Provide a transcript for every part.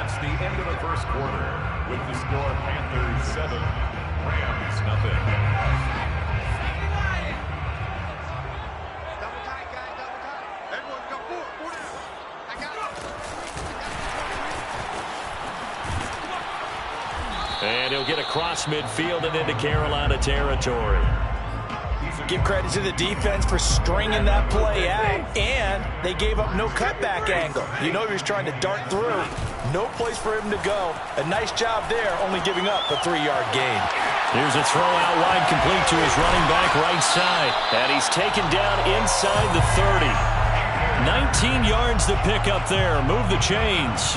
That's the end of the first quarter with the score Panthers 7, Rams nothing. Double tight, guys, double tight. Everyone's got four down. I got it. And he'll get across midfield and into Carolina territory. Give credit to the defense for stringing that play out, and they gave up no cutback angle. You know he was trying to dart through. No place for him to go. A nice job there, only giving up a 3-yard gain. Here's a throw out wide, complete to his running back right side. And he's taken down inside the 30. 19 yards to pick up there. Move the chains.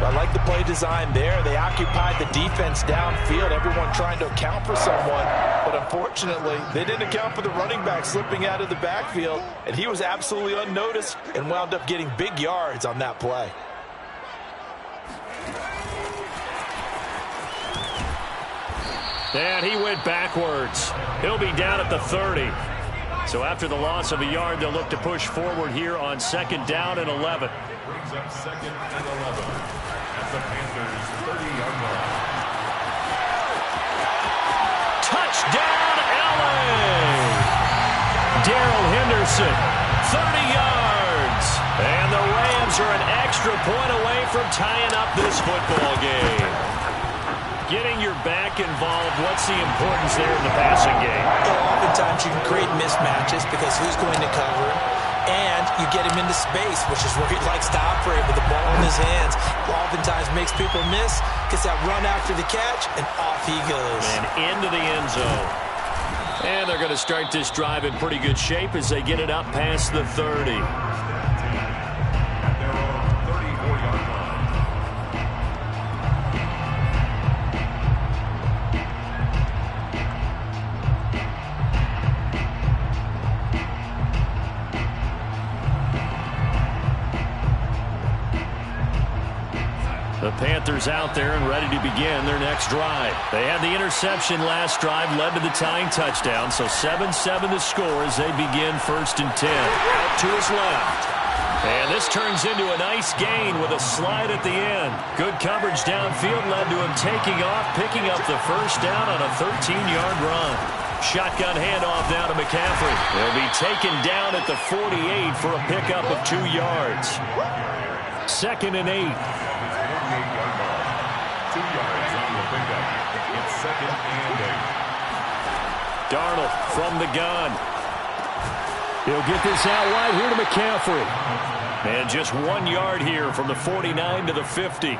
I like the play design there. They occupied the defense downfield, everyone trying to account for someone. But unfortunately, they didn't account for the running back slipping out of the backfield, and he was absolutely unnoticed and wound up getting big yards on that play. And he went backwards. He'll be down at the 30. So after the loss of a yard, they'll look to push forward here on 2nd down and 11. Brings up 2nd and 11 at the Panthers 30-yard line. Touchdown, LA! Darrell Henderson, 30 yards. And the Rams are an extra point away from tying up this football game. Getting your back involved, what's the importance there in the passing game? Well, oftentimes you can create mismatches because who's going to cover him? And you get him into space, which is where he likes to operate with the ball in his hands. Oftentimes makes people miss, gets that run after the catch, and off he goes. And into the end zone. And they're going to start this drive in pretty good shape as they get it up past the 30. At their own 34-yard line. The Panthers out there and ready to begin their next drive. They had the interception last drive, led to the tying touchdown, so 7-7 the score as they begin 1st and 10. Out to his left. And this turns into a nice gain with a slide at the end. Good coverage downfield led to him taking off, picking up the 1st down on a 13-yard run. Shotgun handoff down to McCaffrey. He'll be taken down at the 48 for a pickup of 2 yards. 2nd and 8. 48-yard line. 2 yards on the pickup. It's 2nd and 8. Darnold from the gun. He'll get this out wide here to McCaffrey. And just 1 yard here from the 49 to the 50.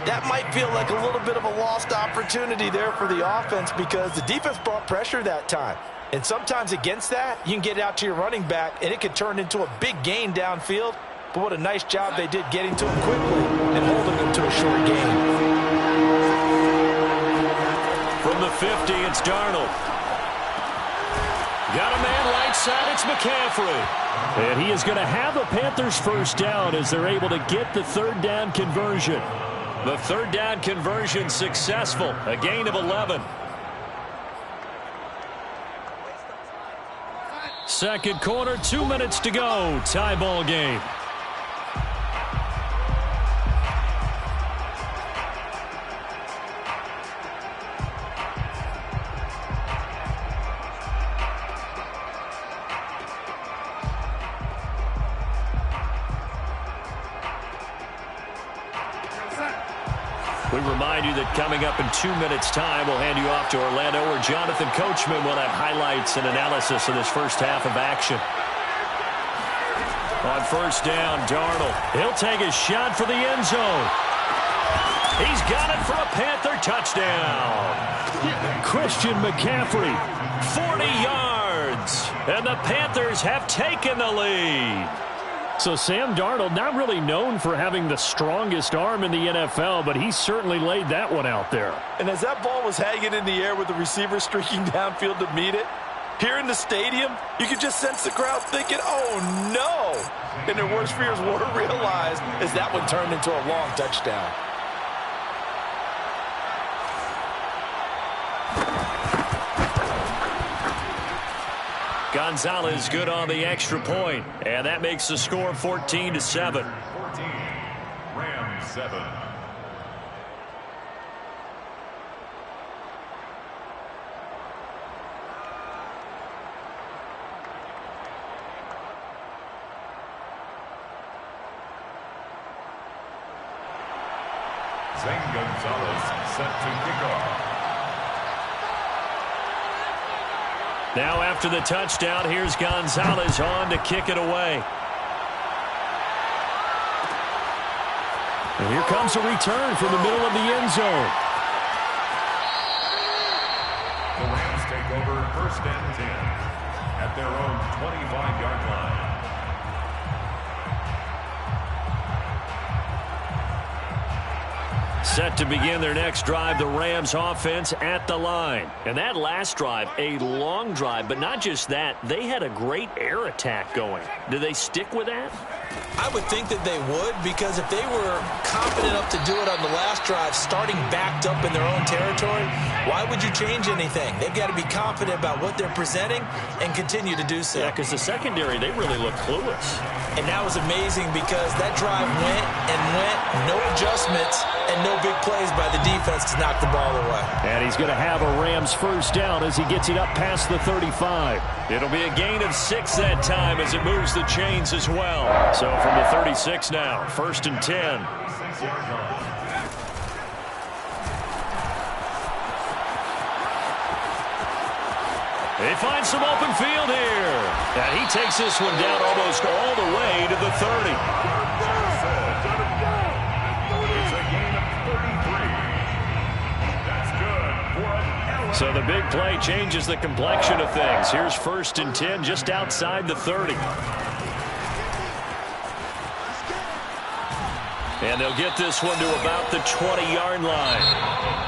That might feel like a little bit of a lost opportunity there for the offense because the defense brought pressure that time. And sometimes against that, you can get out to your running back, and it can turn into a big gain downfield. But what a nice job they did getting to him quickly and holding him to a short gain. From the 50, it's Darnold. Got a man right side, it's McCaffrey. And he is going to have the Panthers 1st down as they're able to get the 3rd down conversion. The 3rd down conversion successful, a gain of 11. 2nd quarter, 2 minutes to go, tie ball game. We remind you that coming up in 2 minutes' time, we'll hand you off to Orlando, where Jonathan Coachman will have highlights and analysis of this first half of action. On 1st down, Darnold. He'll take a shot for the end zone. He's got it for a Panther touchdown. Christian McCaffrey, 40 yards. And the Panthers have taken the lead. So Sam Darnold, not really known for having the strongest arm in the NFL, but he certainly laid that one out there. And as that ball was hanging in the air with the receiver streaking downfield to meet it, here in the stadium, you could just sense the crowd thinking, oh no! And their worst fears were realized as that one turned into a long touchdown. Gonzalez good on the extra point, and that makes the score 14-7. 14, Rams 7. Zane Gonzalez set to kick off. Now after the touchdown, here's Gonzalez on to kick it away. And here comes a return from the middle of the end zone. The Rams take over 1st and 10 at their own 25-yard line. Set to begin their next drive, the Rams offense at the line. And that last drive, a long drive, but not just that, they had a great air attack going. Do they stick with that? I would think that they would, because if they were confident enough to do it on the last drive, starting backed up in their own territory, why would you change anything? They've got to be confident about what they're presenting and continue to do so. Yeah, because the secondary, they really look clueless. And that was amazing because that drive went and went, no adjustments, and no big plays by the defense to knock the ball away. And he's going to have a Rams first down as he gets it up past the 35. It'll be a gain of 6 that time as it moves the chains as well. So from the 36 now, 1st and 10. They find some open field here. And he takes this one down almost all the way to the 30. So the big play changes the complexion of things. Here's 1st and 10 just outside the 30. And they'll get this one to about the 20-yard line.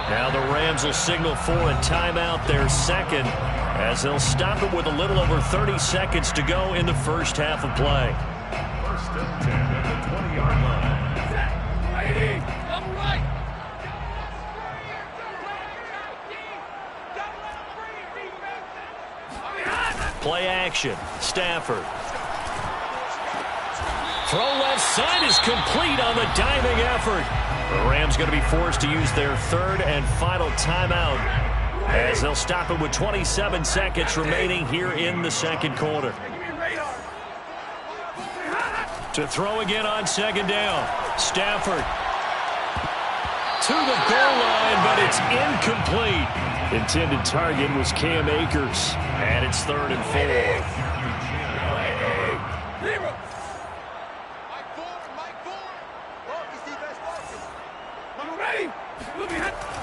Now the Rams will signal for a timeout, their second, as they'll stop it with a little over 30 seconds to go in the first half of play. 1st and 10 at the 20-yard line. Play action. Stafford. Throw left side is complete on the diving effort. The Rams going to be forced to use their 3rd and final timeout as they'll stop it with 27 seconds remaining here in the second quarter. To throw again on 2nd down. Stafford to the goal line, but it's incomplete. Intended target was Cam Akers, and it's 3rd and 4.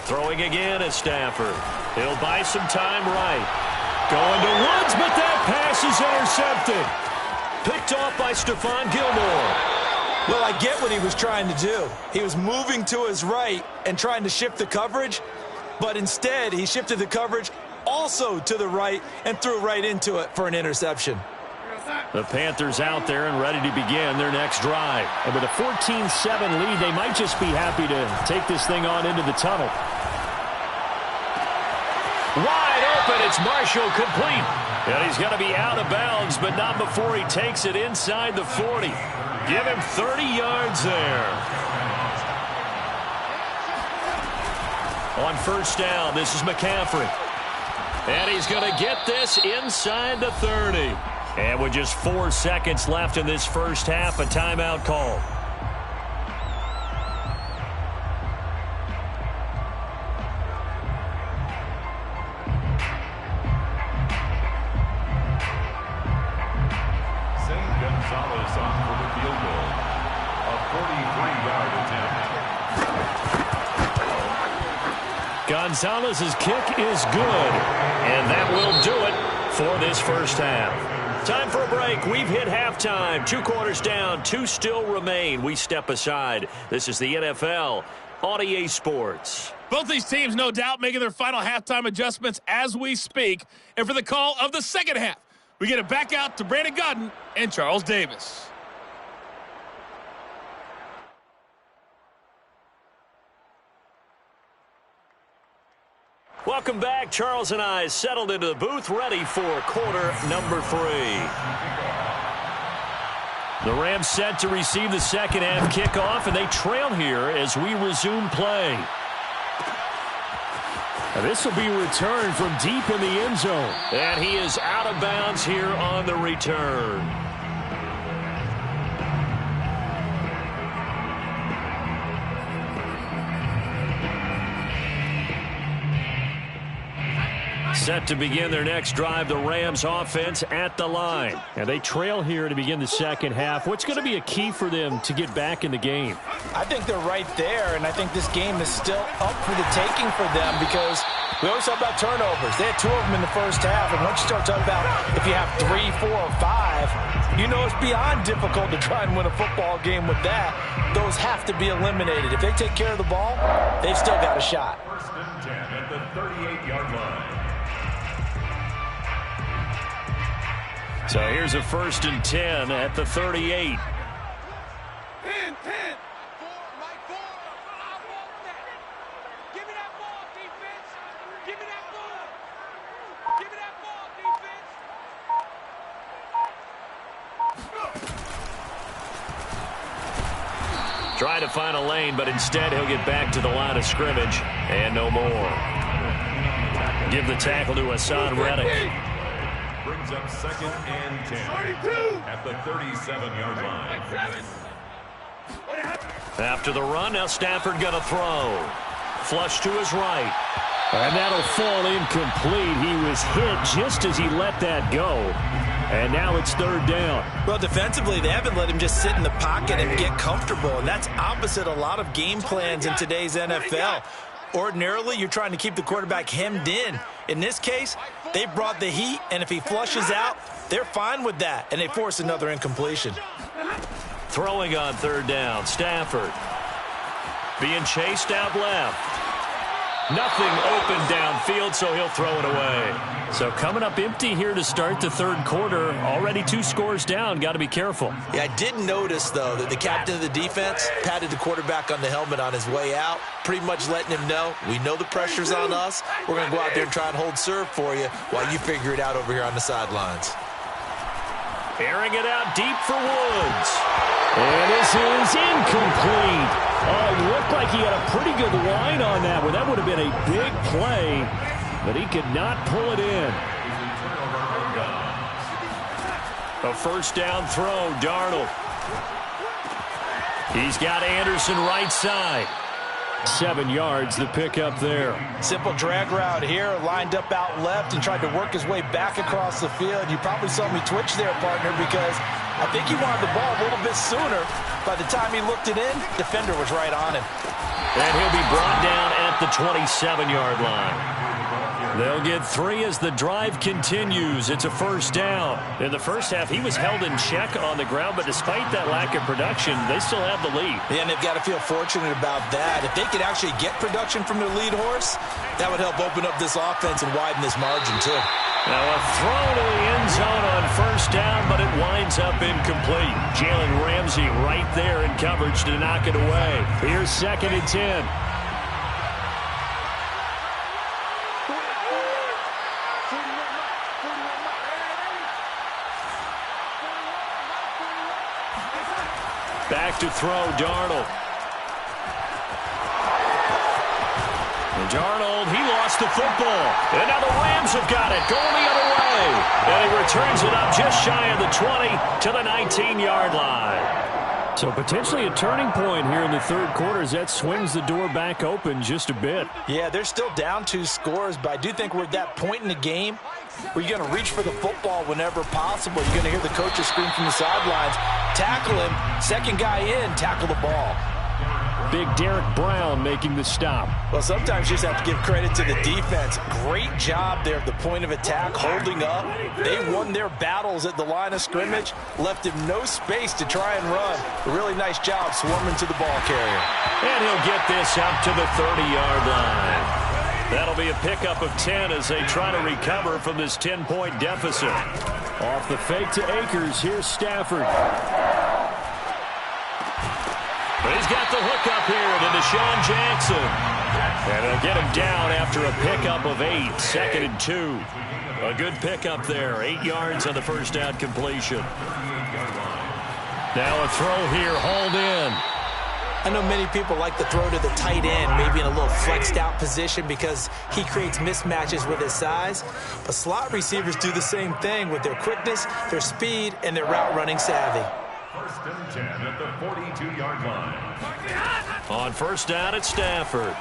Throwing again at Stafford. He'll buy some time right. Going to Woods, but that pass is intercepted. Picked off by Stephon Gilmore. Well, I get what he was trying to do. He was moving to his right and trying to shift the coverage, but instead he shifted the coverage also to the right and threw right into it for an interception. The Panthers out there and ready to begin their next drive. And with a 14-7 lead, they might just be happy to take this thing on into the tunnel. Wide open, it's Marshall complete. And he's going to be out of bounds, but not before he takes it inside the 40. Give him 30 yards there. On 1st down, this is McCaffrey. And he's going to get this inside the 30. And with just 4 seconds left in this first half, a timeout call. Zane Gonzalez on for the field goal. A 43-yard attempt. Gonzalez's kick is good. And that will do it for this first half. Time for a break. We've hit halftime. 2 quarters down. 2 still remain. We step aside. This is the NFL on EA Sports. Both these teams, no doubt, making their final halftime adjustments as we speak. And for the call of the second half, we get it back out to Brandon Godden and Charles Davis. Welcome back. Charles and I settled into the booth, ready for quarter number 3. The Rams set to receive the second half kickoff, and they trail here as we resume play. Now this will be returned from deep in the end zone. And he is out of bounds here on the return. Set to begin their next drive, the Rams offense at the line. And they trail here to begin the second half. What's going to be a key for them to get back in the game? I think they're right there, and I think this game is still up for the taking for them because we always talk about turnovers. They had 2 of them in the first half, and once you start talking about if you have 3, 4, or 5, you know it's beyond difficult to try and win a football game with that. Those have to be eliminated. If they take care of the ball, they've still got a shot. First and 10 at the 38-yard line. So here's a 1st and 10 at the 38. 10, 10. 4, Mike, 4. I want that. Give me that ball, defense. Give me that ball. Give me that ball, defense. Try to find a lane, but instead he'll get back to the line of scrimmage and no more. Give the tackle to Hassan Reddick. Brings up 2nd and 10 at the 37-yard line. After the run, now Stafford going to throw. Flush to his right. And that'll fall incomplete. He was hit just as he let that go. And now it's 3rd down. Well, defensively, they haven't let him just sit in the pocket and get comfortable, and that's opposite a lot of game plans in today's NFL. Ordinarily, you're trying to keep the quarterback hemmed in. In this case, they brought the heat, and if he flushes out, they're fine with that, and they force another incompletion. Throwing on 3rd down, Stafford. Being chased out left. Nothing open downfield, so he'll throw it away. So coming up empty here to start the 3rd quarter. Already 2 scores down. Got to be careful. Yeah, I did notice, though, that the captain of the defense patted the quarterback on the helmet on his way out, pretty much letting him know, we know the pressure's on us. We're going to go out there and try and hold serve for you while you figure it out over here on the sidelines. Airing it out deep for Woods. And this is incomplete. Oh, it looked like he had a pretty good line on that one. That would have been a big play, but he could not pull it in. A 1st down throw, Darnold. He's got Anderson right side. 7 yards, the pickup there. Simple drag route here, lined up out left and tried to work his way back across the field. You probably saw me twitch there, partner, because I think he wanted the ball a little bit sooner. By the time he looked it in, defender was right on him. And he'll be brought down at the 27-yard line. They'll get 3 as the drive continues. It's a 1st down. In the first half, he was held in check on the ground, but despite that lack of production, they still have the lead. Yeah, and they've got to feel fortunate about that. If they could actually get production from their lead horse, that would help open up this offense and widen this margin, too. Now a throw to the end zone on 1st down, but it winds up incomplete. Jalen Ramsey right there in coverage to knock it away. Here's 2nd and 10. Back to throw, Darnold. And Darnold, he lost the football. And now the Rams have got it, going the other way. And he returns it up just shy of the 20 to the 19-yard line. So potentially a turning point here in the 3rd quarter as that swings the door back open just a bit. Yeah, they're still down 2 scores, but I do think we're at that point in the game where you're going to reach for the football whenever possible. You're going to hear the coaches scream from the sidelines, tackle him, 2nd guy in, tackle the ball. Big Derek Brown making the stop. Well, sometimes you just have to give credit to the defense. Great job there at the point of attack, holding up. They won their battles at the line of scrimmage, left him no space to try and run. A really nice job swarming to the ball carrier. And he'll get this up to the 30-yard line. That'll be a pickup of 10 as they try to recover from this 10-point deficit. Off the fake to Akers, here's Stafford. But he's got the hook up here to Deshaun Jackson. And they'll get him down after a pickup of 8, 2nd and 2. A good pickup there, 8 yards on the 1st down completion. Now a throw here, hauled in. I know many people like to throw to the tight end, maybe in a little flexed out position because he creates mismatches with his size. But slot receivers do the same thing with their quickness, their speed, and their route running savvy. 1st and 10 at the 42-yard line. On 1st down, it's Stafford.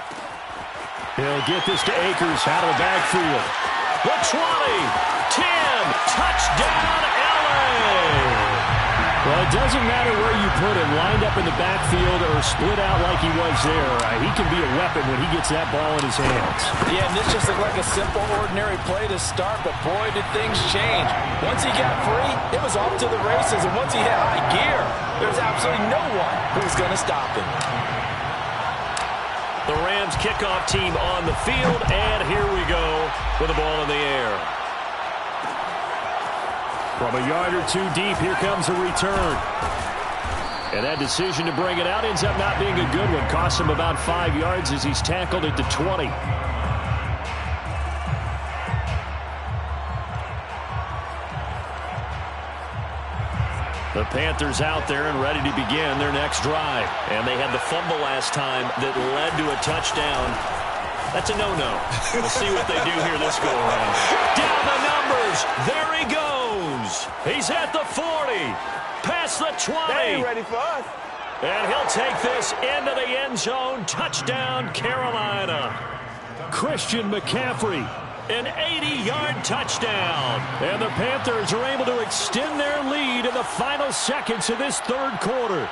He'll get this to Akers out of the backfield. the 20, 10, touchdown, LA! Well, it doesn't matter where you put him, lined up in the backfield or split out like he was there. He can be a weapon when he gets that ball in his hands. Yeah, and this just looked like a simple, ordinary play to start, but boy, did things change. Once he got free, it was off to the races, and once he hit high gear, there's absolutely no one who's going to stop him. The Rams kickoff team on the field, and here we go with the ball in the air. From a yard or two deep, here comes a return. And that decision to bring it out ends up not being a good one. Costs him about 5 yards as he's tackled at the 20. The Panthers out there and ready to begin their next drive. And they had the fumble last time that led to a touchdown. That's a no-no. We'll see what they do here this go-around. Down the numbers. There he goes. He's at the 40. Past the 20. They ain't ready for us. And he'll take this into the end zone. Touchdown, Carolina. Christian McCaffrey. An 80-yard touchdown. And the Panthers are able to extend their lead in the final seconds of this third quarter.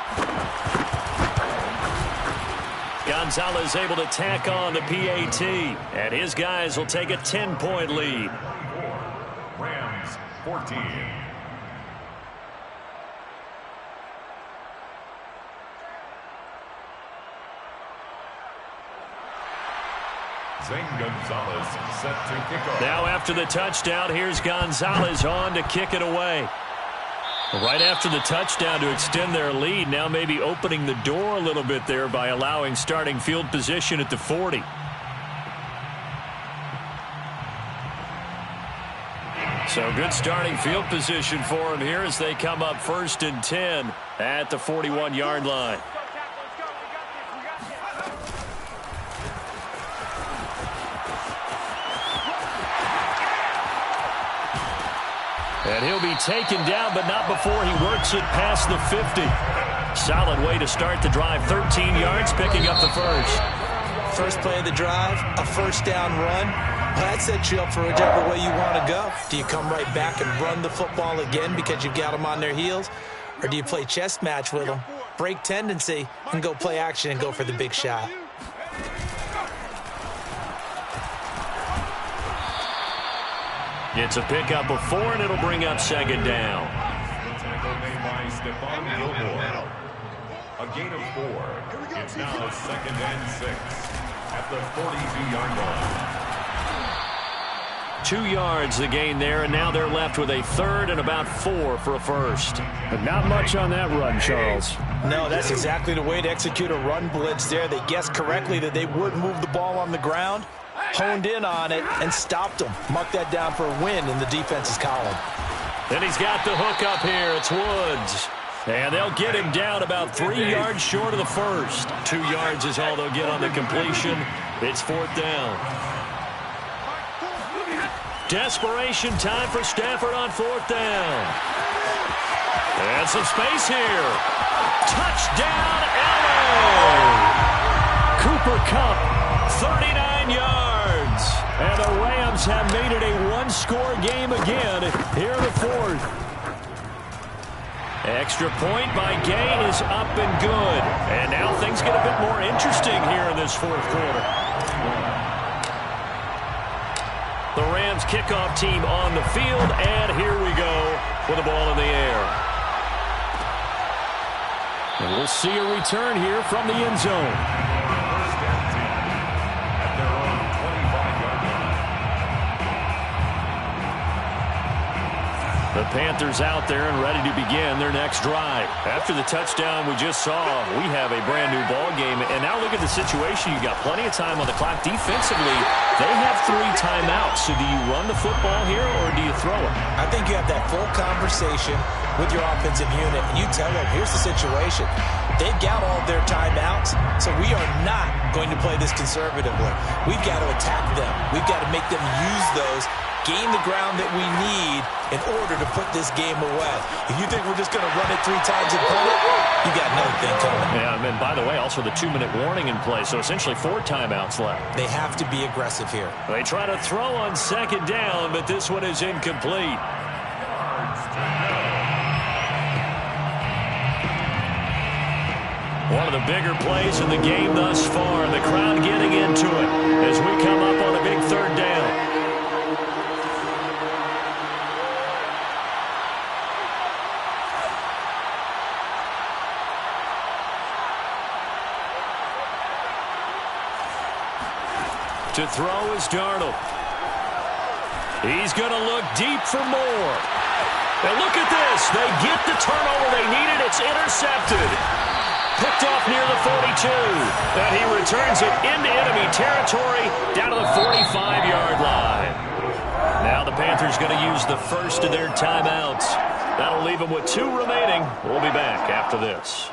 Gonzalez able to tack on the PAT. And his guys will take a 10-point lead. Rams 14. Zane Gonzalez set to kick off. Now after the touchdown, here's Gonzalez on to kick it away. Right after the touchdown to extend their lead, now maybe opening the door a little bit there by allowing starting field position at the 40. So good starting field position for him here as they come up 1st and 10 at the 41-yard line. And he'll be taken down, but not before he works it past the 50. Solid way to start the drive. 13 yards, picking up the first. First play of the drive, a first down run. Well, that sets you up for whichever way you want to go. Do you come right back and run the football again because you've got them on their heels? Or do you play chess match with them, break tendency, and go play action and go for the big shot? It's a pickup of 4, and it'll bring up 2nd down. Tackle made by Stephon Gilmore. A gain of 4. It's now 2nd and 6 at the 42-yard line. 2 yards the gain there, and now they're left with a 3rd and about 4 for a first. But not much on that run, Charles. No, that's exactly the way to execute a run blitz there. They guessed correctly that they would move the ball on the ground, honed in on it, and stopped them. Mark that down for a win in the defense's column. Then he's got the hook up here. It's Woods. And they'll get him down about 3 yards short of the first. 2 yards is all they'll get on the completion. It's 4th down. Desperation time for Stafford on 4th down. And some space here. Touchdown, LA! Cooper Kupp, 39 yards. And the Rams have made it a one-score game again here in the 4th. Extra point by Gay is up and good. And now things get a bit more interesting here in this 4th quarter. The Rams kickoff team on the field, and here we go with the ball in the air. And we'll see a return here from the end zone. First and 10 at their own 25-yard line. The Panthers out there and ready to begin their next drive. After the touchdown we just saw, we have a brand new ball game. And now look at the situation. You got plenty of time on the clock. Defensively, they have 3 timeouts. So do you run the football here or do you throw it? I think you have that full conversation with your offensive unit, and you tell them, here's the situation. They've got all their timeouts, so we are not going to play this conservatively. We've got to attack them. We've got to make them use those, gain the ground that we need in order to put this game away. If you think we're just going to run it 3 times and punt it, you got another thing coming. Yeah, and by the way, also the 2-minute warning in play, so essentially 4 timeouts left. They have to be aggressive here. They try to throw on 2nd down, but this one is incomplete. One of the bigger plays in the game thus far. The crowd getting into it as we come up on a big 3rd down. To throw is Darnold. He's going to look deep for more. And look at this. They get the turnover they needed. It's intercepted. Picked off near the 42. And he returns it into enemy territory down to the 45-yard line. Now the Panthers going to use the first of their timeouts. That'll leave them with 2 remaining. We'll be back after this.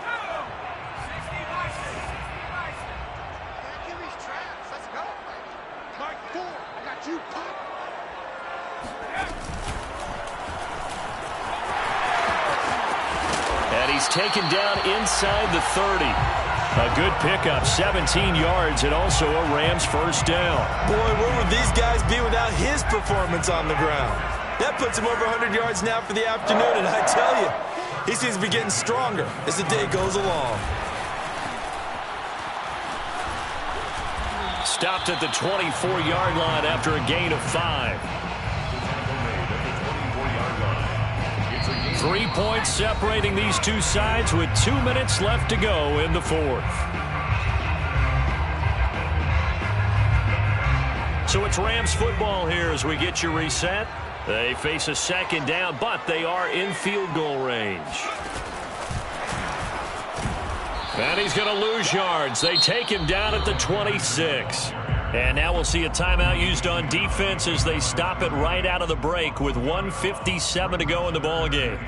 He's taken down inside the 30. A good pickup, 17 yards, and also a Rams first down. Boy, where would these guys be without his performance on the ground? That puts him over 100 yards now for the afternoon, and I tell you, he seems to be getting stronger as the day goes along. Stopped at the 24-yard line after a gain of 5. 3 points separating these two sides with 2 minutes left to go in the 4th. So it's Rams football here as we get you reset. They face a 2nd down, but they are in field goal range. And he's going to lose yards. They take him down at the 26. And now we'll see a timeout used on defense as they stop it right out of the break with 1:57 to go in the ball game.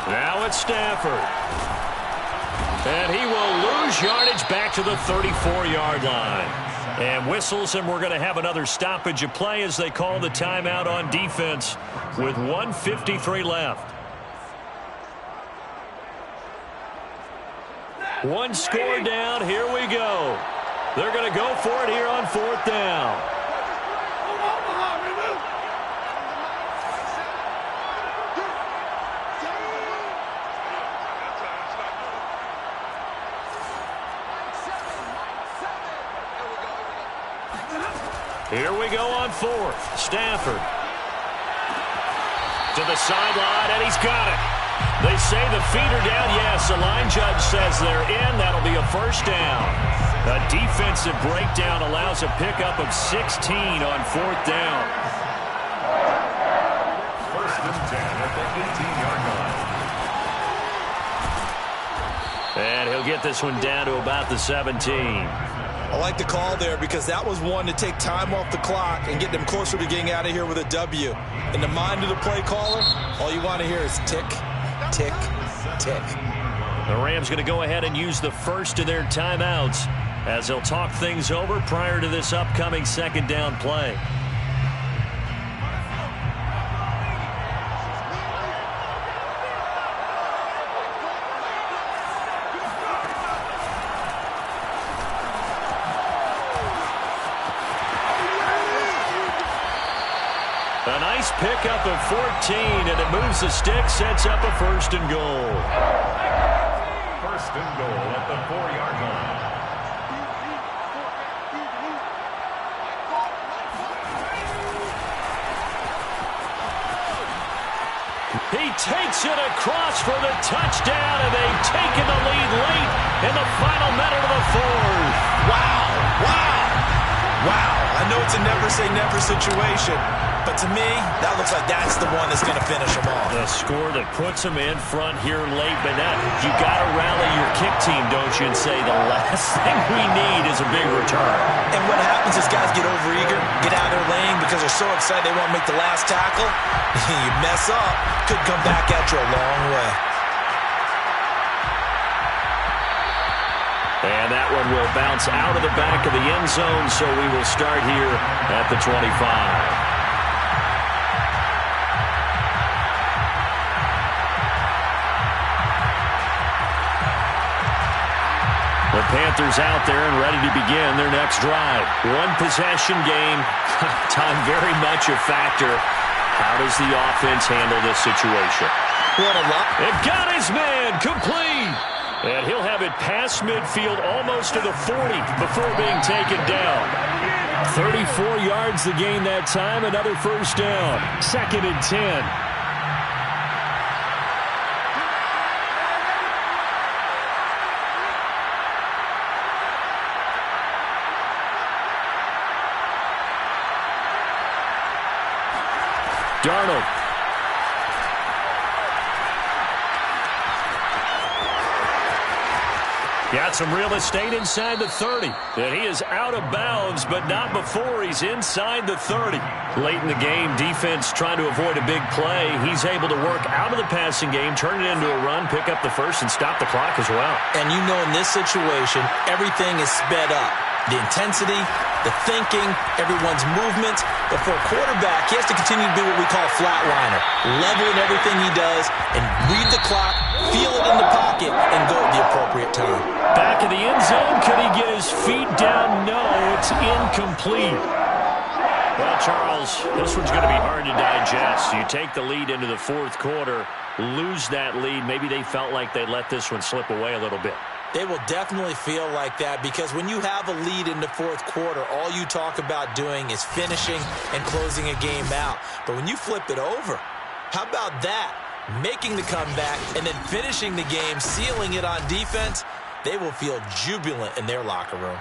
Now it's Stafford. And he will lose yardage back to the 34-yard line. And whistles, and we're going to have another stoppage of play as they call the timeout on defense with 1:53 left. 1 score down. Here we go. They're going to go for it here on 4th down. Here we go on 4th. Stafford. To the sideline, and he's got it. They say the feet are down. Yes, the line judge says they're in. That'll be a first down. A defensive breakdown allows a pickup of 16 on 4th down. 1st and 10 at the 18-yard line. And he'll get this one down to about the 17. I like the call there because that was one to take time off the clock and get them closer to getting out of here with a W. In the mind of the play caller, all you want to hear is tick, tick, tick. The Rams going to go ahead and use the first of their timeouts as they'll talk things over prior to this upcoming 2nd down play. A nice pickup of 14, and it moves the stick, sets up a 1st and goal. 1st and goal at the 4-yard line. He takes it across for the touchdown, and they've taken the lead late in the final minute of the 4th. Wow, wow, wow. I know it's a never-say-never situation, but to me, that looks like that's the one that's going to finish them off. The score that puts them in front here late, but now you got to rally your kick team, don't you, and say the last thing we need is a big return. And what happens is guys get overeager, get out of their lane because they're so excited they want to make the last tackle. You mess up, could come back at you a long way. and will bounce out of the back of the end zone, so we will start here at the 25. The Panthers out there and ready to begin their next drive. One possession game. Time very much a factor. How does the offense handle this situation? It got his man complete. And he'll have it past midfield almost to the 40 before being taken down. 34 yards the gain that time. Another first down. 2nd and 10. Darnold. Got some real estate inside the 30. And he is out of bounds, but not before he's inside the 30. Late in the game, defense trying to avoid a big play. He's able to work out of the passing game, turn it into a run, pick up the first, and stop the clock as well. And you know in this situation, everything is sped up. The intensity, the thinking, everyone's movements. But for a quarterback, he has to continue to be what we call a flatliner. Level in everything he does and read the clock, feel it in the pocket, and go at the appropriate time. Back in the end zone, could he get his feet down? No, it's incomplete. Well, Charles, this one's going to be hard to digest. You take the lead into the 4th quarter, lose that lead. Maybe they felt like they let this one slip away a little bit. They will definitely feel like that because when you have a lead in the 4th quarter, all you talk about doing is finishing and closing a game out. But when you flip it over, how about that? Making the comeback and then finishing the game, sealing it on defense, they will feel jubilant in their locker room.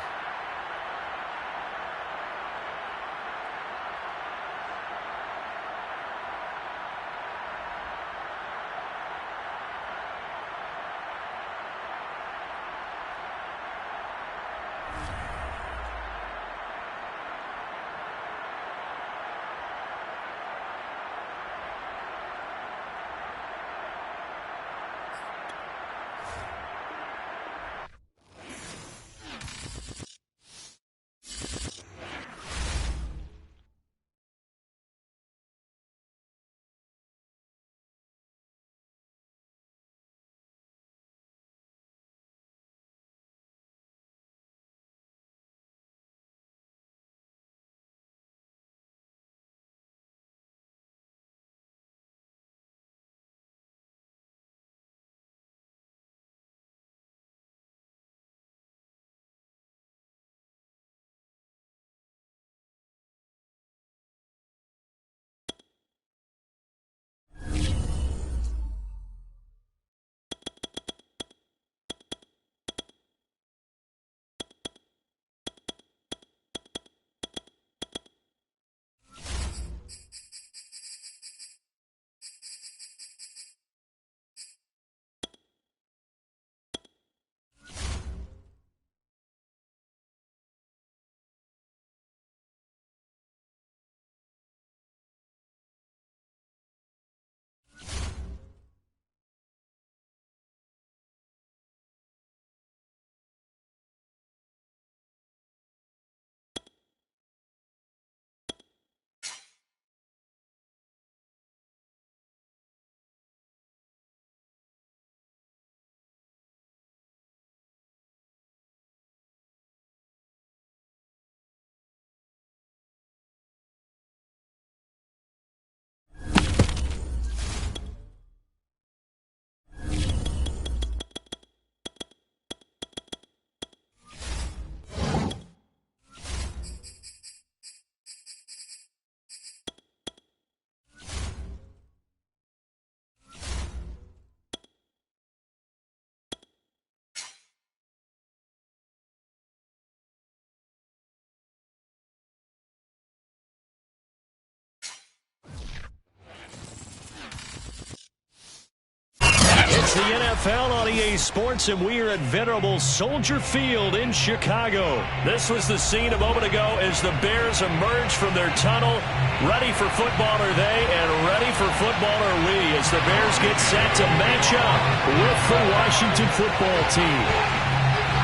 The NFL on EA Sports, and we are at venerable Soldier Field in Chicago. This was the scene a moment ago as the Bears emerged from their tunnel. Ready for football are they, and ready for football are we, as the Bears get set to match up with the Washington football team.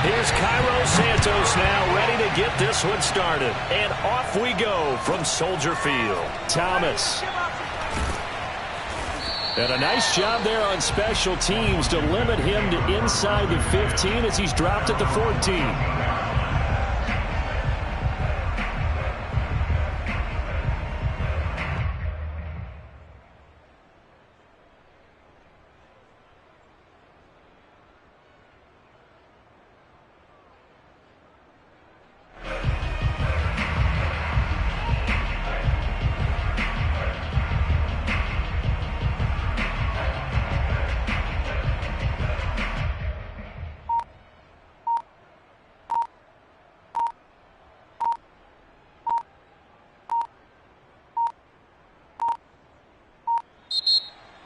Here's Cairo Santos now ready to get this one started. And off we go from Soldier Field. Thomas. And a nice job there on special teams to limit him to inside the 15 as he's dropped at the 14.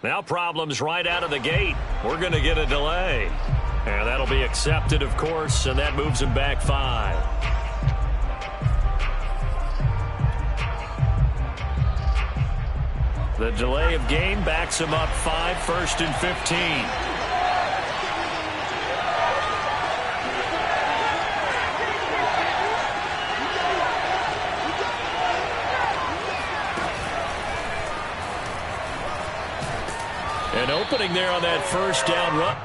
Now problems right out of the gate. We're going to get a delay. And that'll be accepted, of course, and that moves him back 5. The delay of game backs him up 5, 1st and 15. An opening there on that first down run.